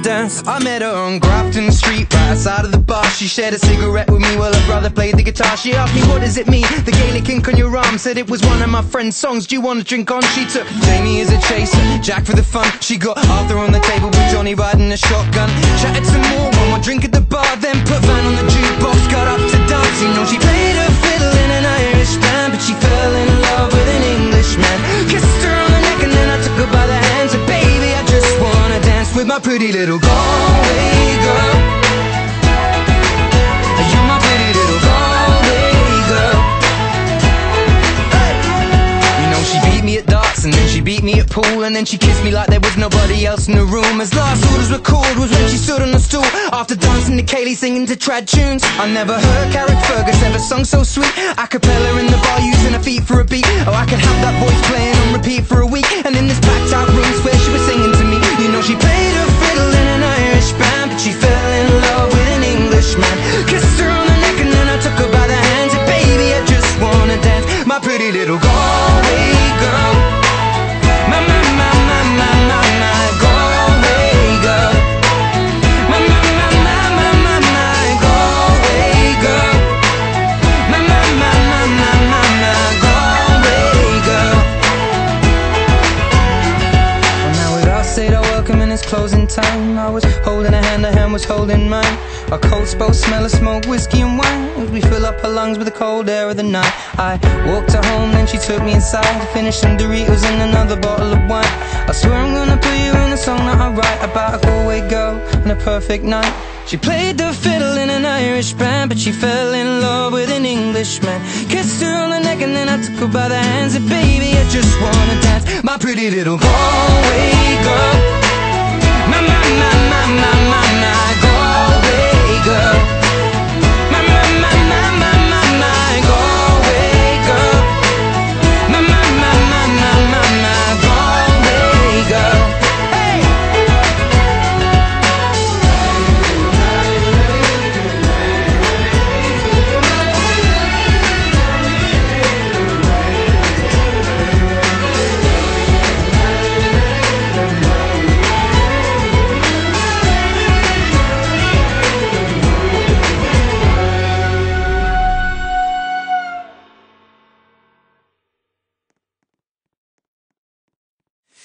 dance. I met her on Grafton Street, right outside of the bar. She shared a cigarette with me while her brother played the guitar. She asked me, what does it mean, the Gaelic ink on your arm? Said it was one of my friend's songs, do you want to drink on? She took Jamie as a chaser, Jack for the fun. She got Arthur on the table with Johnny riding a shotgun. Chatted some more, one more drink at the bar, then put Van on the jukebox, got up to dance. You know she played her fiddle in an Irish band, but she fell in love with an Englishman. Kissed her on the neck and then I took her by the hands. Said, baby, I just wanna dance with my pretty little Galway girl. You're my pretty little Galway girl. Hey! You know she beat me at darts and then she beat me at pool, and then she kissed me like there was nobody else in the room. As last orders were called was when she stood on the stool, after dancing to Kaylee singing to trad tunes. I never heard Carrick Fergus ever sung so sweet. A cappella in the bar using her feet for a beat. Oh, I could have that voice playing on repeat for a week. And in this packed out room where she was singing to me. You know she played her fiddle in an Irish band, but she fell in love with an Englishman. Kissed her on the neck and then I took her by the hands. And baby, I just wanna dance, my pretty little Galway girl. My Galway girl. My Galway girl. My Galway girl. Well, now we've all said our welcome and it's closing time. I was holding her hand was holding mine. Our coats both smell of smoke, whiskey and wine, as we fill up her lungs with the cold air of the night. I walked her home, then she took me inside to finish some Doritos and another bottle of wine. I swear I'm gonna put you in a song that I write about a Galway girl and a perfect night. She played the fiddle in an Irish band, but she fell in love with an Englishman. Kissed her on the neck and then I took her by the hands. And baby, I just wanna dance, my pretty little Galway girl. My Galway girl. My Galway girl. My Galway girl. Hey!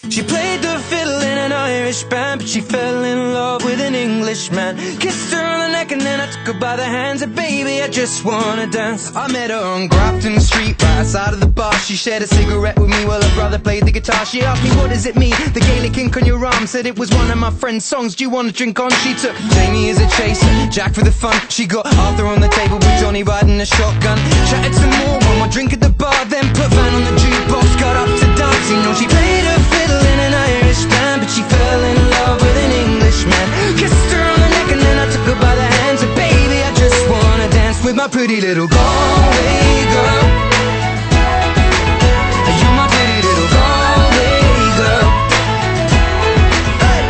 She played the fiddle in an Irish band, but she fell in love with an Englishman. Kissed her on the neck and then I took her by the hands. And baby, I just wanna dance. I met her on Grafton Street, right outside of the bar. She shared a cigarette with me while her brother played the guitar. She asked me, what does it mean, the Gaelic ink on your arm? Said it was one of my friend's songs, do you want to drink on? She took Jamie as a chaser, Jack for the fun. She got Arthur on the table with Johnny riding a shotgun. Chatted some more, one more drink at the bar, then put Van on the jukebox, got up to dance. You know she played her fiddle in an Irish band, but she fell in love with an Englishman. Kissed her on the neck and then I took her by the hands. And baby, I just wanna dance with my pretty little Galway girl. You're my pretty little Galway girl. Hey!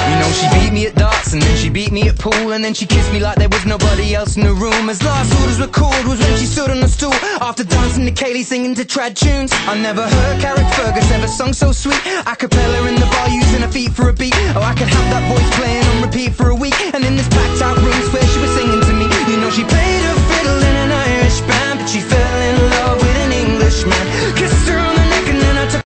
You know she beat me at darts and then she beat me at pool, and then she kissed me like there was nobody else in the room. As last orders were called was when she stood on the stool, after dancing to Kaylee singing to trad tunes. I never heard Carrick Fergus ever sung so sweet. A cappella in the bar using her feet for a beat. Oh, I could have that voice playing on repeat for a week. And in this packed out room where she was singing to me. You know she played her fiddle in an Irish band, but she fell in love with an Englishman. Kissed her on the neck and then I took.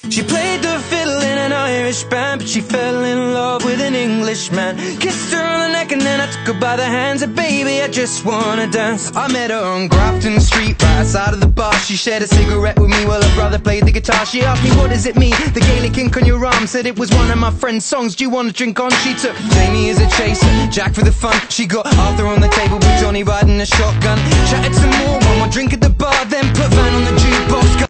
She played the fiddle in an Irish band, but she fell in love with an Englishman. Kissed her on the neck and then I took her by the hands. And baby, I just wanna dance. I met her on Grafton Street, right outside of the bar. She shared a cigarette with me while her brother played the guitar. She asked me, what does it mean, the Gaelic ink on your arm? Said it was one of my friend's songs, do you want to drink on? She took Jamie as a chaser, Jack for the fun. She got Arthur on the table with Johnny riding a shotgun. Chatted some more, one more drink at the bar, then put Van on the jukebox.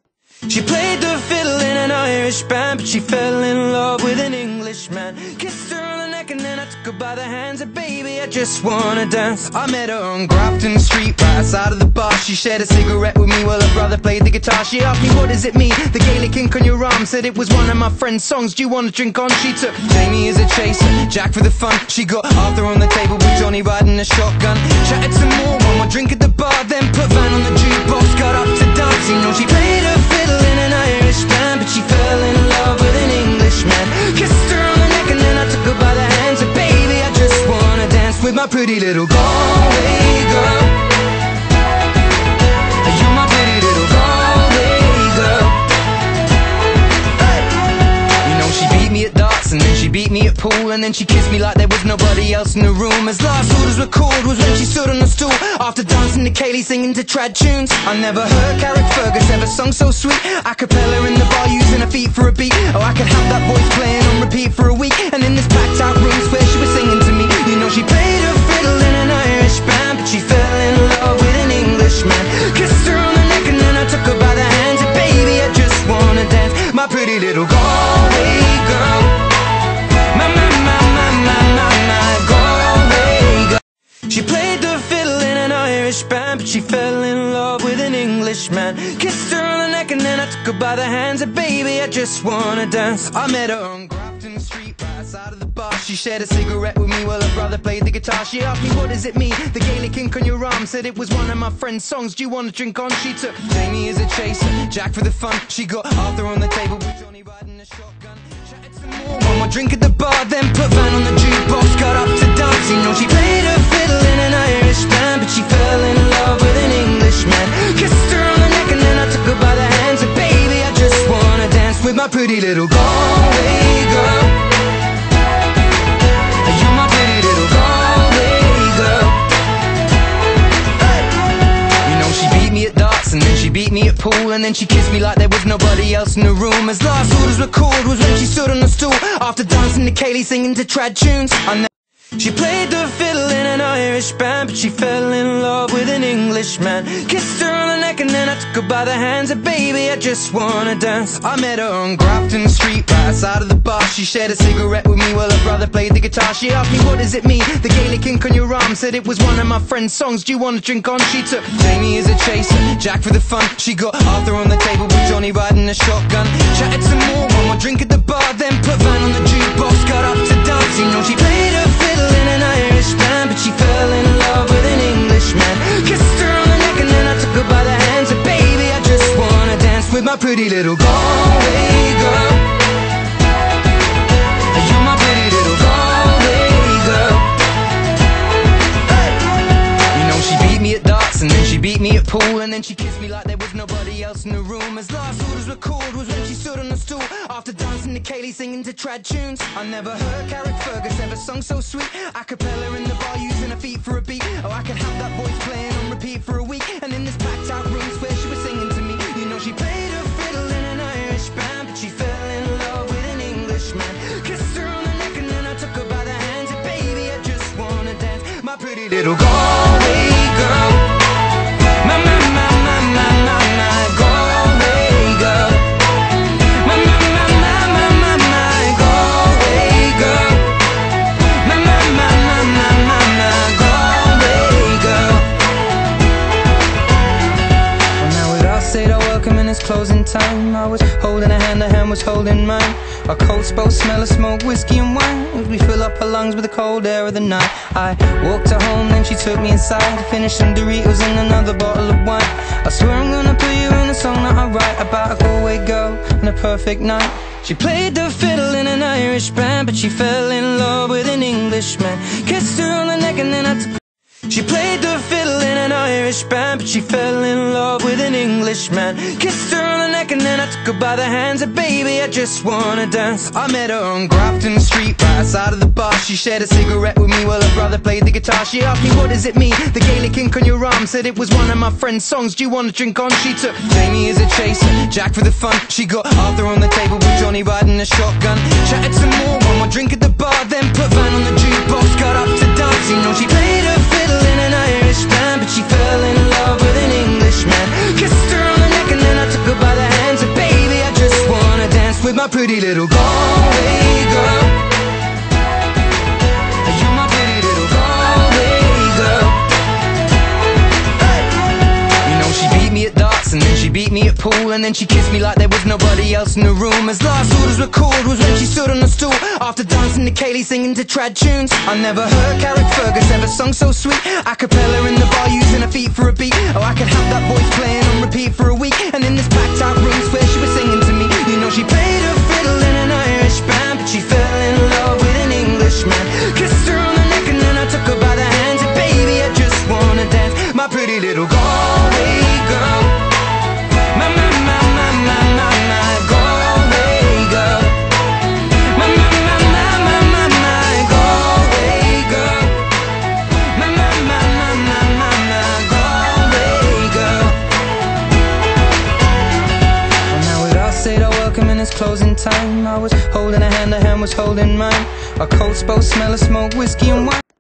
She played the fiddle in an Irish band, but she fell in love with an Englishman. Kissed her on the neck and then I took her by the hands and baby, I just wanna dance. I met her on Grafton Street, right outside of the bar. She shared a cigarette with me while her brother played the guitar. She asked me, what does it mean, the Gaelic ink on your arm? Said it was one of my friend's songs, do you wanna drink on? She took Jamie as a chaser, Jack for the fun. She got Arthur on the table with Johnny riding a shotgun. Chatted some more, one more drink at the bar, then put Van on the jukebox, got up to dance. You know she played her fiddle in an Irish band, but she fell in love with an Englishman. Kissed her on the neck and then I took her by the hands. And baby, I just wanna dance with my pretty little Galway girl. You're my pretty little Galway girl. Hey. You know she beat me at darts and then she beat me at pool, and then she kissed me like there was nobody else in the room. As last orders were called was when she stood on the stool, after dancing to Kaylee singing to trad tunes. I never heard Carrick Fergus ever sung so sweet. A cappella in the bar using her feet for a beat. Oh, I could have that voice playing on repeat for a week. And in this packed out room where she was singing to me, you know she played her fiddle in an Irish band, but she fell in love with an Englishman. Kissed her on the neck and then I took her by the hands. And baby, I just wanna dance, my pretty little Galway girl. My Galway girl. She played the fiddle in an Irish band, but she fell in love with an Englishman. Kissed her on the neck and then I took her by the hands. And baby, I just wanna dance. I met her on Grafton Street, right outside of the bar. She shared a cigarette with me while her brother played the guitar. She asked me, what does it mean, the Gaelic ink on your arm? Said it was one of my friend's songs, do you wanna drink on? She took Jamie as a chaser, Jack for the fun. She got Arthur on the table with Johnny riding a shotgun. Chatted some more, one more drink at the bar, then put Van on the jukebox, got up to dance. You know she played her fiddle in an Irish band, but she fell in love with an Englishman. Kissed her on the neck and then I took her by the hands. And baby, I just wanna dance with my pretty little Galway girl. You're my pretty little Galway girl. Hey. You know she beat me at darts and then she beat me at pool, and then she kissed me like there was nobody else in the room. As last orders were called was when she stood on the stool, after dancing to Kaylee singing to trad tunes. She played the fiddle in an Irish band, but she fell in love with an Englishman. Kissed her on the neck and then I took her by the hands. And baby, I just wanna dance. I met her on Grafton Street, right outside of the bar. She shared a cigarette with me while her brother played the guitar. She asked me, what does it mean, the Gaelic ink on your arm? Said it was one of my friend's songs, do you wanna drink on? She took Jamie as a chaser, Jack for the fun. She got Arthur on the table with Johnny riding a shotgun. Chatted some more, one more drink at the bar, then put Van on the jukebox, got up to dance. You know she played her fiddle in an Irish band, but she fell in love with an Englishman. Kissed her on the neck and then I took her by the hands. And baby, I just wanna dance with my pretty little Galway girl. You're my pretty little Galway girl. Hey. You know she beat me at darts and then she beat me at pool, and then she kissed me like there was nobody else in the room. As last orders were called was when she stood on the stool, after dancing to Kaylee singing to trad tunes. I never heard Carrick Fergus ever sung so sweet. A cappella in the bar using her feet for a beat. Oh, I could have that voice playing on repeat for a week. And in this packed out room where she was singing to me, you know she played her fiddle in an Irish band, but she fell in love with an Englishman. Kissed her on the neck and then I took her by the hands. And baby, I just wanna dance, my pretty little Galway girl. My Galway girl. My Galway girl. My Galway girl. Well, now we'd all say our welcome and it's closing time. I was holding a hand was holding mine. Our coats both smell of smoke, whiskey and wine, as we fill up her lungs with the cold air of the night. I walked her home, then she took me inside to finish some Doritos and another bottle of wine. I swear I'm gonna put you in a song that I write about a Galway girl and a perfect night. She played the fiddle in an Irish band, but she fell in love with an Englishman. Kissed her on the neck and then I took. She played the fiddle in an Irish band, but she fell in love with an Englishman. Kissed her on the neck and then I took her by the hands. And baby, I just wanna dance. I met her on Grafton Street, right outside of the bar. She shared a cigarette with me while her brother played the guitar. She asked me, what does it mean, the Gaelic ink on your arm? Said it was one of my friend's songs, do you wanna drink on? She took Jamie as a chaser, Jack for the fun. She got Arthur on the table with Johnny riding a shotgun. Chatted some more, one more drink at the bar, then put Van on the jukebox, got up to dance. You know she played her fiddle in an Irish band, but she fell in love with an Englishman. Kissed her on the neck and then I took her by the hands. And baby, I just wanna dance with my pretty little Galway girl. You're my meet me at pool, and then she kissed me like there was nobody else in the room. As last orders were called was when she stood on the stool, after dancing to Kaylee, singing to trad tunes. I never heard Carrickfergus ever sung so sweet. A cappella in the bar, using her feet for a beat. Oh, I could have that voice playing on repeat for a week. And in this packed out room, swear she was singing to me. You know she played her fiddle in an Irish band, but she fell in love with an Englishman. Kissed her on the neck and then I took her by the hands. And baby, I just wanna dance, my pretty little Galway girl. My Galway girl. My Galway girl. My Galway girl. Well, now we've all said our welcome and it's closing time. I was holding her hand was holding mine. Our coats both smell of smoke, whiskey and wine.